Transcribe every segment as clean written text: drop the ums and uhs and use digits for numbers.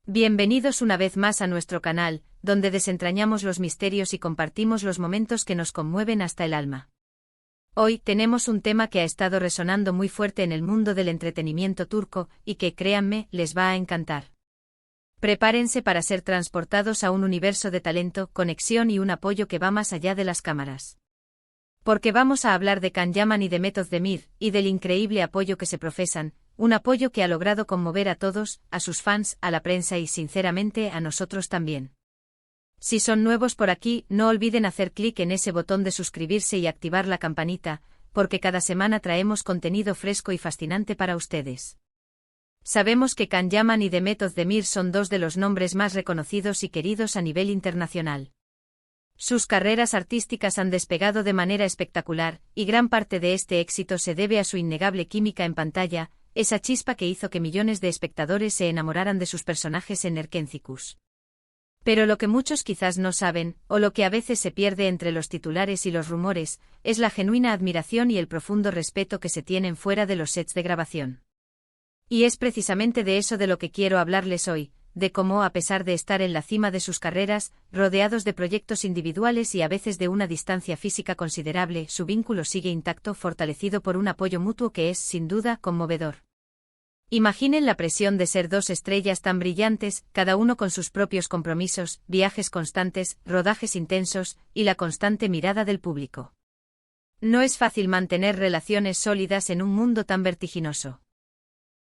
Bienvenidos una vez más a nuestro canal, donde desentrañamos los misterios y compartimos los momentos que nos conmueven hasta el alma. Hoy tenemos un tema que ha estado resonando muy fuerte en el mundo del entretenimiento turco y que, créanme, les va a encantar. Prepárense para ser transportados a un universo de talento, conexión y un apoyo que va más allá de las cámaras. Porque vamos a hablar de Can Yaman y de Demet Özdemir, y del increíble apoyo que se profesan, un apoyo que ha logrado conmover a todos, a sus fans, a la prensa y sinceramente a nosotros también. Si son nuevos por aquí, no olviden hacer clic en ese botón de suscribirse y activar la campanita, porque cada semana traemos contenido fresco y fascinante para ustedes. Sabemos que Can Yaman y Demet Özdemir son dos de los nombres más reconocidos y queridos a nivel internacional. Sus carreras artísticas han despegado de manera espectacular, y gran parte de este éxito se debe a su innegable química en pantalla, esa chispa que hizo que millones de espectadores se enamoraran de sus personajes en Erkenzicus. Pero lo que muchos quizás no saben, o lo que a veces se pierde entre los titulares y los rumores, es la genuina admiración y el profundo respeto que se tienen fuera de los sets de grabación. Y es precisamente de eso de lo que quiero hablarles hoy, de cómo, a pesar de estar en la cima de sus carreras, rodeados de proyectos individuales y a veces de una distancia física considerable, su vínculo sigue intacto, fortalecido por un apoyo mutuo que es, sin duda, conmovedor. Imaginen la presión de ser dos estrellas tan brillantes, cada uno con sus propios compromisos, viajes constantes, rodajes intensos, y la constante mirada del público. No es fácil mantener relaciones sólidas en un mundo tan vertiginoso.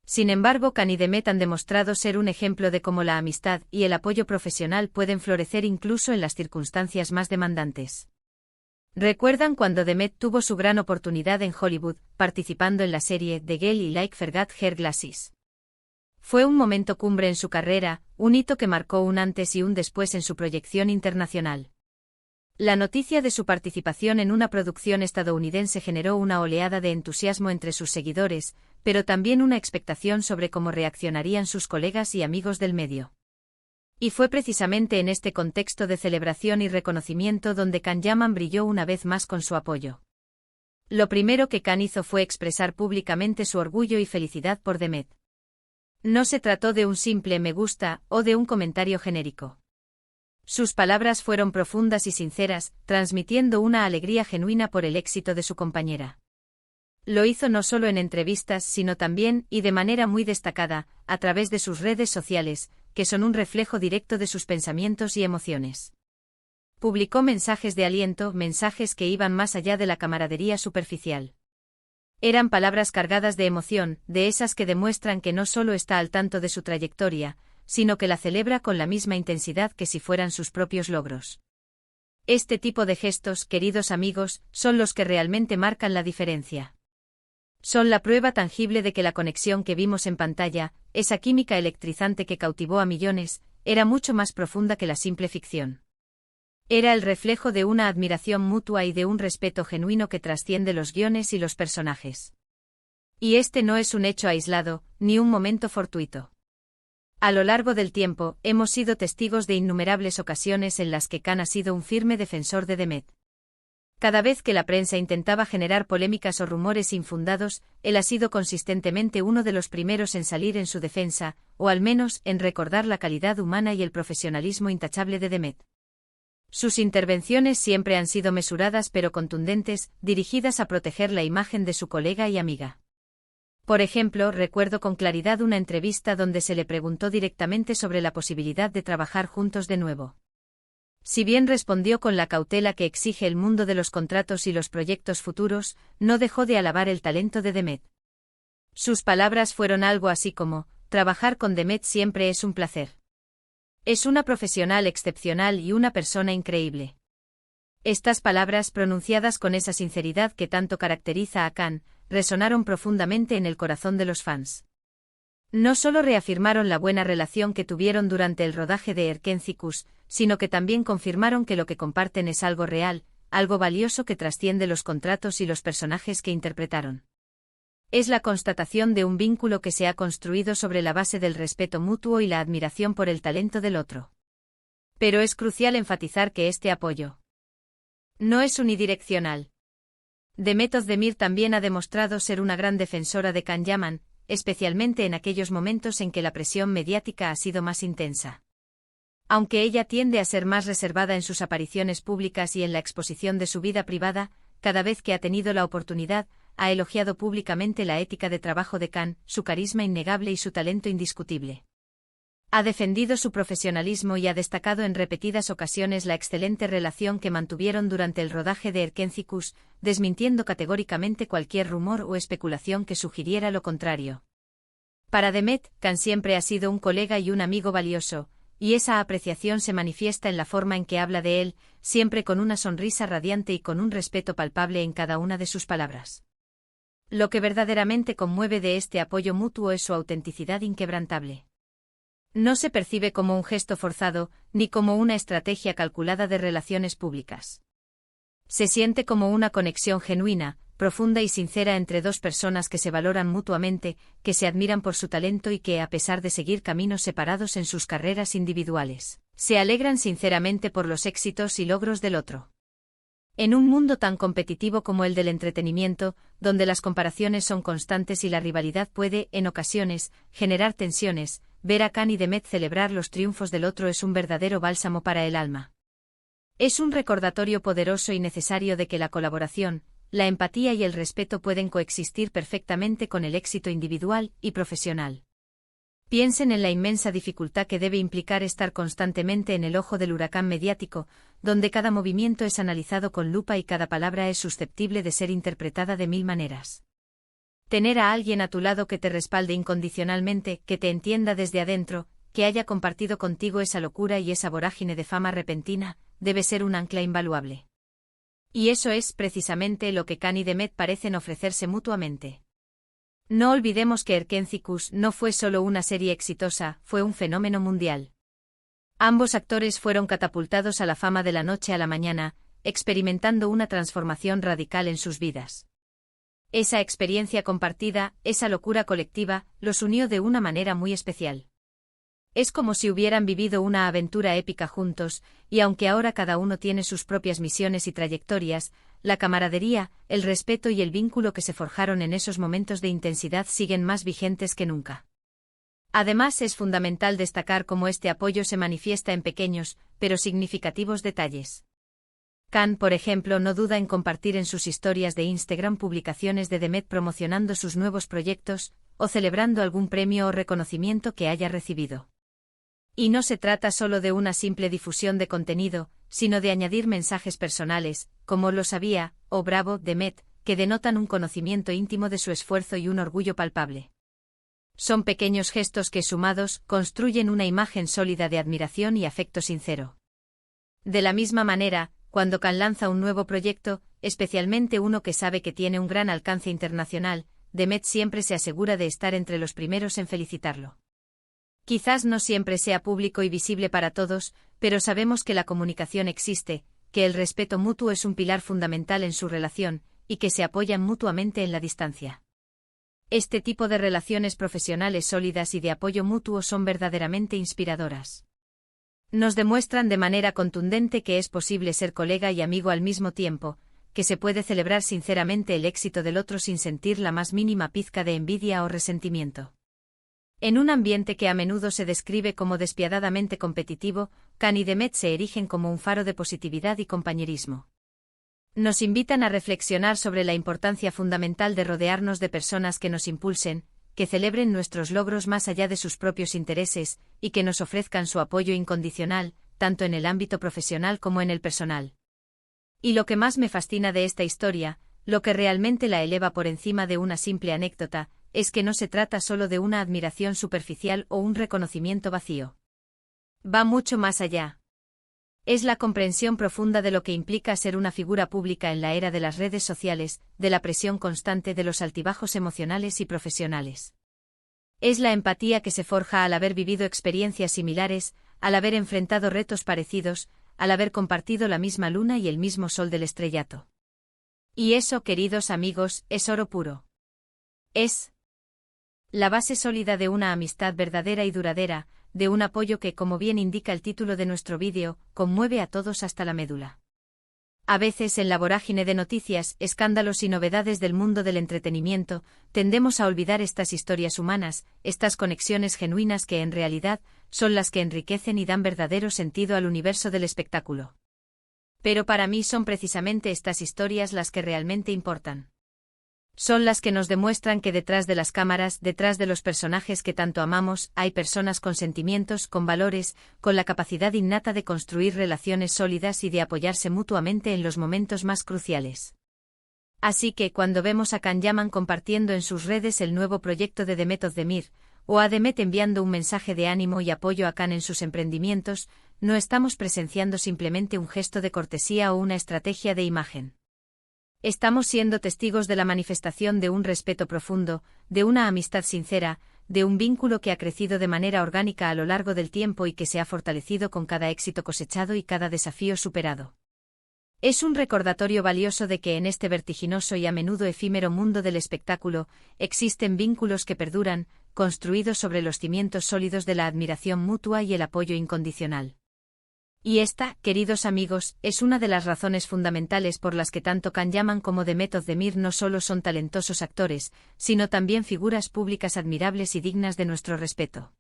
Sin embargo, Can y Demet han demostrado ser un ejemplo de cómo la amistad y el apoyo profesional pueden florecer incluso en las circunstancias más demandantes. ¿Recuerdan cuando Demet tuvo su gran oportunidad en Hollywood, participando en la serie The Girl y Like Forgot Her Glasses? Fue un momento cumbre en su carrera, un hito que marcó un antes y un después en su proyección internacional. La noticia de su participación en una producción estadounidense generó una oleada de entusiasmo entre sus seguidores, pero también una expectación sobre cómo reaccionarían sus colegas y amigos del medio. Y fue precisamente en este contexto de celebración y reconocimiento donde Can Yaman brilló una vez más con su apoyo. Lo primero que Can hizo fue expresar públicamente su orgullo y felicidad por Demet. No se trató de un simple me gusta o de un comentario genérico. Sus palabras fueron profundas y sinceras, transmitiendo una alegría genuina por el éxito de su compañera. Lo hizo no solo en entrevistas sino también, y de manera muy destacada, a través de sus redes sociales, que son un reflejo directo de sus pensamientos y emociones. Publicó mensajes de aliento, mensajes que iban más allá de la camaradería superficial. Eran palabras cargadas de emoción, de esas que demuestran que no solo está al tanto de su trayectoria, sino que la celebra con la misma intensidad que si fueran sus propios logros. Este tipo de gestos, queridos amigos, son los que realmente marcan la diferencia. Son la prueba tangible de que la conexión que vimos en pantalla, esa química electrizante que cautivó a millones, era mucho más profunda que la simple ficción. Era el reflejo de una admiración mutua y de un respeto genuino que trasciende los guiones y los personajes. Y este no es un hecho aislado, ni un momento fortuito. A lo largo del tiempo, hemos sido testigos de innumerables ocasiones en las que Can ha sido un firme defensor de Demet. Cada vez que la prensa intentaba generar polémicas o rumores infundados, él ha sido consistentemente uno de los primeros en salir en su defensa, o al menos en recordar la calidad humana y el profesionalismo intachable de Demet. Sus intervenciones siempre han sido mesuradas pero contundentes, dirigidas a proteger la imagen de su colega y amiga. Por ejemplo, recuerdo con claridad una entrevista donde se le preguntó directamente sobre la posibilidad de trabajar juntos de nuevo. Si bien respondió con la cautela que exige el mundo de los contratos y los proyectos futuros, no dejó de alabar el talento de Demet. Sus palabras fueron algo así como: trabajar con Demet siempre es un placer. Es una profesional excepcional y una persona increíble. Estas palabras, pronunciadas con esa sinceridad que tanto caracteriza a Can, resonaron profundamente en el corazón de los fans. No solo reafirmaron la buena relación que tuvieron durante el rodaje de Erkenzicus, sino que también confirmaron que lo que comparten es algo real, algo valioso que trasciende los contratos y los personajes que interpretaron. Es la constatación de un vínculo que se ha construido sobre la base del respeto mutuo y la admiración por el talento del otro. Pero es crucial enfatizar que este apoyo no es unidireccional. Demet Özdemir también ha demostrado ser una gran defensora de Can Yaman, especialmente en aquellos momentos en que la presión mediática ha sido más intensa. Aunque ella tiende a ser más reservada en sus apariciones públicas y en la exposición de su vida privada, cada vez que ha tenido la oportunidad, ha elogiado públicamente la ética de trabajo de Khan, su carisma innegable y su talento indiscutible. Ha defendido su profesionalismo y ha destacado en repetidas ocasiones la excelente relación que mantuvieron durante el rodaje de Erkenzicus, desmintiendo categóricamente cualquier rumor o especulación que sugiriera lo contrario. Para Demet, Khan siempre ha sido un colega y un amigo valioso, y esa apreciación se manifiesta en la forma en que habla de él, siempre con una sonrisa radiante y con un respeto palpable en cada una de sus palabras. Lo que verdaderamente conmueve de este apoyo mutuo es su autenticidad inquebrantable. No se percibe como un gesto forzado, ni como una estrategia calculada de relaciones públicas. Se siente como una conexión genuina, profunda y sincera entre dos personas que se valoran mutuamente, que se admiran por su talento y que, a pesar de seguir caminos separados en sus carreras individuales, se alegran sinceramente por los éxitos y logros del otro. En un mundo tan competitivo como el del entretenimiento, donde las comparaciones son constantes y la rivalidad puede, en ocasiones, generar tensiones, ver a Khan y Demet celebrar los triunfos del otro es un verdadero bálsamo para el alma. Es un recordatorio poderoso y necesario de que la colaboración, la empatía y el respeto pueden coexistir perfectamente con el éxito individual y profesional. Piensen en la inmensa dificultad que debe implicar estar constantemente en el ojo del huracán mediático, donde cada movimiento es analizado con lupa y cada palabra es susceptible de ser interpretada de mil maneras. Tener a alguien a tu lado que te respalde incondicionalmente, que te entienda desde adentro, que haya compartido contigo esa locura y esa vorágine de fama repentina, debe ser un ancla invaluable. Y eso es precisamente lo que Khan y Demet parecen ofrecerse mutuamente. No olvidemos que Erkenzicus no fue solo una serie exitosa, fue un fenómeno mundial. Ambos actores fueron catapultados a la fama de la noche a la mañana, experimentando una transformación radical en sus vidas. Esa experiencia compartida, esa locura colectiva, los unió de una manera muy especial. Es como si hubieran vivido una aventura épica juntos, y aunque ahora cada uno tiene sus propias misiones y trayectorias, la camaradería, el respeto y el vínculo que se forjaron en esos momentos de intensidad siguen más vigentes que nunca. Además, es fundamental destacar cómo este apoyo se manifiesta en pequeños, pero significativos detalles. Khan, por ejemplo, no duda en compartir en sus historias de Instagram publicaciones de Demet promocionando sus nuevos proyectos, o celebrando algún premio o reconocimiento que haya recibido. Y no se trata solo de una simple difusión de contenido, sino de añadir mensajes personales, como lo sabía, o bravo, Demet, que denotan un conocimiento íntimo de su esfuerzo y un orgullo palpable. Son pequeños gestos que, sumados, construyen una imagen sólida de admiración y afecto sincero. De la misma manera, cuando Khan lanza un nuevo proyecto, especialmente uno que sabe que tiene un gran alcance internacional, Demet siempre se asegura de estar entre los primeros en felicitarlo. Quizás no siempre sea público y visible para todos, pero sabemos que la comunicación existe, que el respeto mutuo es un pilar fundamental en su relación, y que se apoyan mutuamente en la distancia. Este tipo de relaciones profesionales sólidas y de apoyo mutuo son verdaderamente inspiradoras. Nos demuestran de manera contundente que es posible ser colega y amigo al mismo tiempo, que se puede celebrar sinceramente el éxito del otro sin sentir la más mínima pizca de envidia o resentimiento. En un ambiente que a menudo se describe como despiadadamente competitivo, Khan y Demet se erigen como un faro de positividad y compañerismo. Nos invitan a reflexionar sobre la importancia fundamental de rodearnos de personas que nos impulsen, que celebren nuestros logros más allá de sus propios intereses, y que nos ofrezcan su apoyo incondicional, tanto en el ámbito profesional como en el personal. Y lo que más me fascina de esta historia, lo que realmente la eleva por encima de una simple anécdota, es que no se trata solo de una admiración superficial o un reconocimiento vacío. Va mucho más allá. Es la comprensión profunda de lo que implica ser una figura pública en la era de las redes sociales, de la presión constante de los altibajos emocionales y profesionales. Es la empatía que se forja al haber vivido experiencias similares, al haber enfrentado retos parecidos, al haber compartido la misma luna y el mismo sol del estrellato. Y eso, queridos amigos, es oro puro. Es la base sólida de una amistad verdadera y duradera, de un apoyo que, como bien indica el título de nuestro vídeo, conmueve a todos hasta la médula. A veces en la vorágine de noticias, escándalos y novedades del mundo del entretenimiento, tendemos a olvidar estas historias humanas, estas conexiones genuinas que en realidad son las que enriquecen y dan verdadero sentido al universo del espectáculo. Pero para mí son precisamente estas historias las que realmente importan. Son las que nos demuestran que detrás de las cámaras, detrás de los personajes que tanto amamos, hay personas con sentimientos, con valores, con la capacidad innata de construir relaciones sólidas y de apoyarse mutuamente en los momentos más cruciales. Así que cuando vemos a Can Yaman compartiendo en sus redes el nuevo proyecto de Demet Özdemir, o a Demet enviando un mensaje de ánimo y apoyo a Can en sus emprendimientos, no estamos presenciando simplemente un gesto de cortesía o una estrategia de imagen. Estamos siendo testigos de la manifestación de un respeto profundo, de una amistad sincera, de un vínculo que ha crecido de manera orgánica a lo largo del tiempo y que se ha fortalecido con cada éxito cosechado y cada desafío superado. Es un recordatorio valioso de que en este vertiginoso y a menudo efímero mundo del espectáculo, existen vínculos que perduran, construidos sobre los cimientos sólidos de la admiración mutua y el apoyo incondicional. Y esta, queridos amigos, es una de las razones fundamentales por las que tanto Can Yaman como Demet Özdemir no solo son talentosos actores, sino también figuras públicas admirables y dignas de nuestro respeto.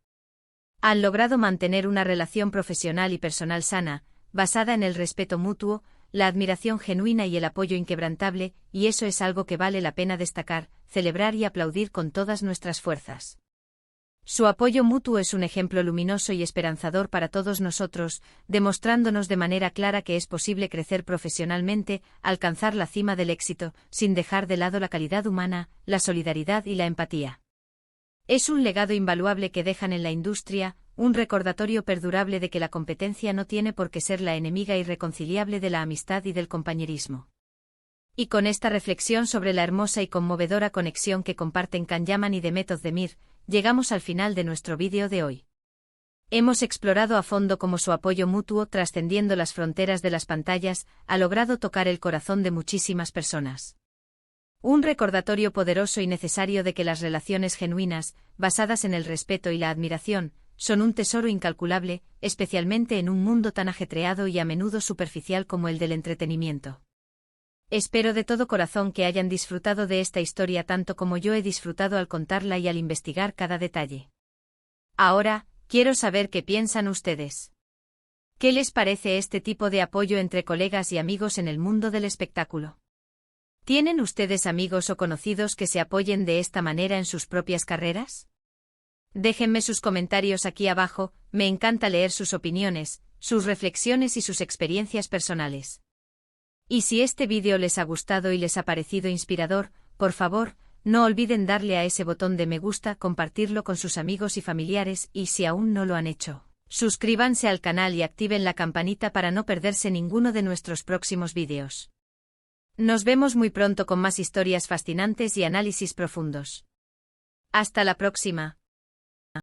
Han logrado mantener una relación profesional y personal sana, basada en el respeto mutuo, la admiración genuina y el apoyo inquebrantable, y eso es algo que vale la pena destacar, celebrar y aplaudir con todas nuestras fuerzas. Su apoyo mutuo es un ejemplo luminoso y esperanzador para todos nosotros, demostrándonos de manera clara que es posible crecer profesionalmente, alcanzar la cima del éxito, sin dejar de lado la calidad humana, la solidaridad y la empatía. Es un legado invaluable que dejan en la industria, un recordatorio perdurable de que la competencia no tiene por qué ser la enemiga irreconciliable de la amistad y del compañerismo. Y con esta reflexión sobre la hermosa y conmovedora conexión que comparten Can Yaman y Demet Özdemir, llegamos al final de nuestro vídeo de hoy. Hemos explorado a fondo cómo su apoyo mutuo, trascendiendo las fronteras de las pantallas, ha logrado tocar el corazón de muchísimas personas. Un recordatorio poderoso y necesario de que las relaciones genuinas, basadas en el respeto y la admiración, son un tesoro incalculable, especialmente en un mundo tan ajetreado y a menudo superficial como el del entretenimiento. Espero de todo corazón que hayan disfrutado de esta historia tanto como yo he disfrutado al contarla y al investigar cada detalle. Ahora, quiero saber qué piensan ustedes. ¿Qué les parece este tipo de apoyo entre colegas y amigos en el mundo del espectáculo? ¿Tienen ustedes amigos o conocidos que se apoyen de esta manera en sus propias carreras? Déjenme sus comentarios aquí abajo, me encanta leer sus opiniones, sus reflexiones y sus experiencias personales. Y si este vídeo les ha gustado y les ha parecido inspirador, por favor, no olviden darle a ese botón de me gusta, compartirlo con sus amigos y familiares y si aún no lo han hecho, suscríbanse al canal y activen la campanita para no perderse ninguno de nuestros próximos vídeos. Nos vemos muy pronto con más historias fascinantes y análisis profundos. Hasta la próxima.